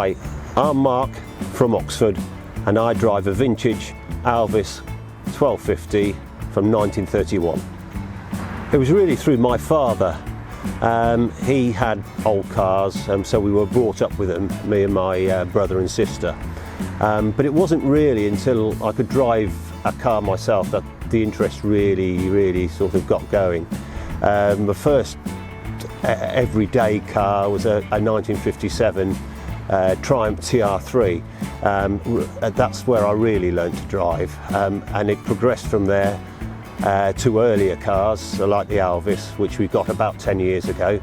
Hi, I'm Mark from Oxford and I drive a vintage Alvis 1250 from 1931. It was really through my father. He had old cars, so we were brought up with them, me and my brother and sister. But it wasn't really until I could drive a car myself that the interest really sort of got going. The first everyday car was a 1957 Triumph TR3. That's where I really learned to drive, and it progressed from there to earlier cars like the Alvis, which we got about 10 years ago.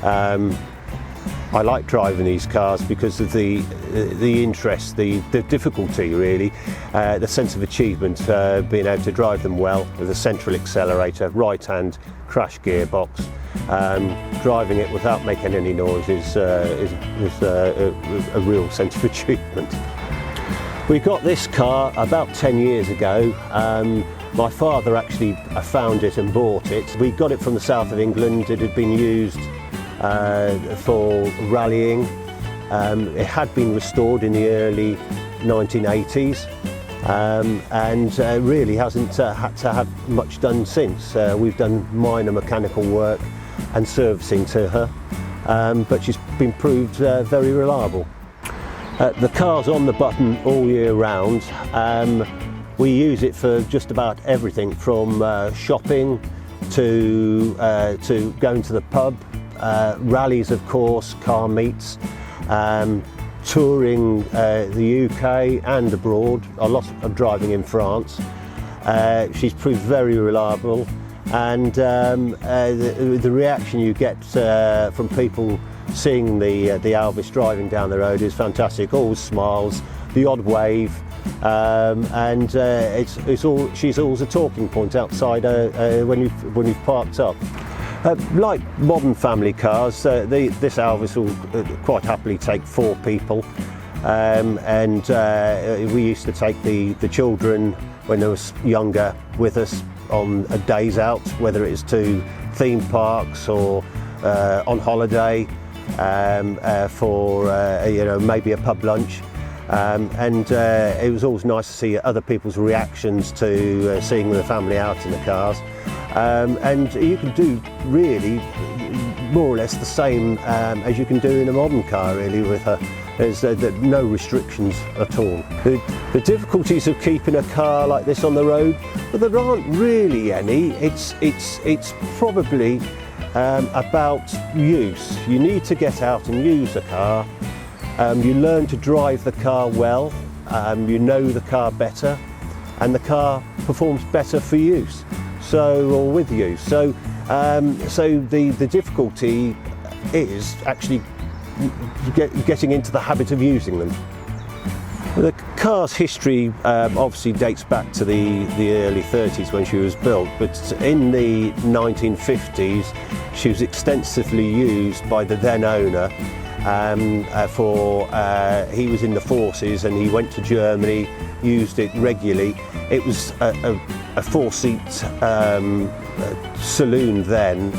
I like driving these cars because of the interest, the difficulty really, the sense of achievement, being able to drive them well with a central accelerator, right-hand crash gearbox. Driving it without making any noise is a real sense of achievement. We got this car about 10 years ago. My father actually found it and bought it. We got it from the south of England. It had been used for rallying. It had been restored in the early 1980s and really hasn't had to have much done since. We've done minor mechanical work and servicing to her, but she's been proved very reliable. The car's on the button all year round. We use it for just about everything from shopping to going to the pub, rallies of course, car meets, touring the UK and abroad, a lot of driving in France. She's proved very reliable, and the reaction you get from people seeing the Alvis driving down the road is fantastic. Always smiles, the odd wave, and she's always a talking point outside when you've parked up. Like modern family cars, this Alvis will quite happily take 4 people, and we used to take the children when they were younger with us on days out, whether it's to theme parks or on holiday for maybe a pub lunch, and it was always nice to see other people's reactions to seeing the family out in the cars. And you can do really more or less the same as you can do in a modern car really with her. There's no restrictions at all. The difficulties of keeping a car like this on the road, well, there aren't really any. It's probably about use. You need to get out and use the car. You learn to drive the car well. You know the car better, and the car performs better for use. Or with use. So the difficulty is actually getting into the habit of using them. The car's history obviously dates back to the early 30s when she was built, but in the 1950s she was extensively used by the then owner. He was in the forces and he went to Germany, used it regularly. It was a 4-seat saloon then,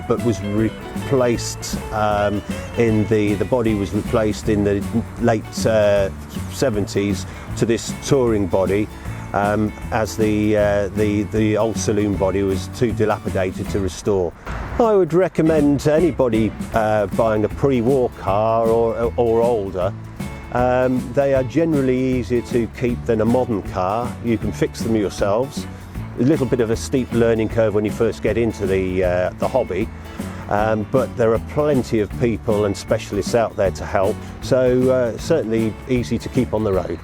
but was replaced the body was replaced in the late 70s to this touring body, as the old saloon body was too dilapidated to restore. I would recommend anybody buying a pre-war car or older. They are generally easier to keep than a modern car. You can fix them yourselves. A little bit of a steep learning curve when you first get into the hobby, but there are plenty of people and specialists out there to help, so certainly easy to keep on the road.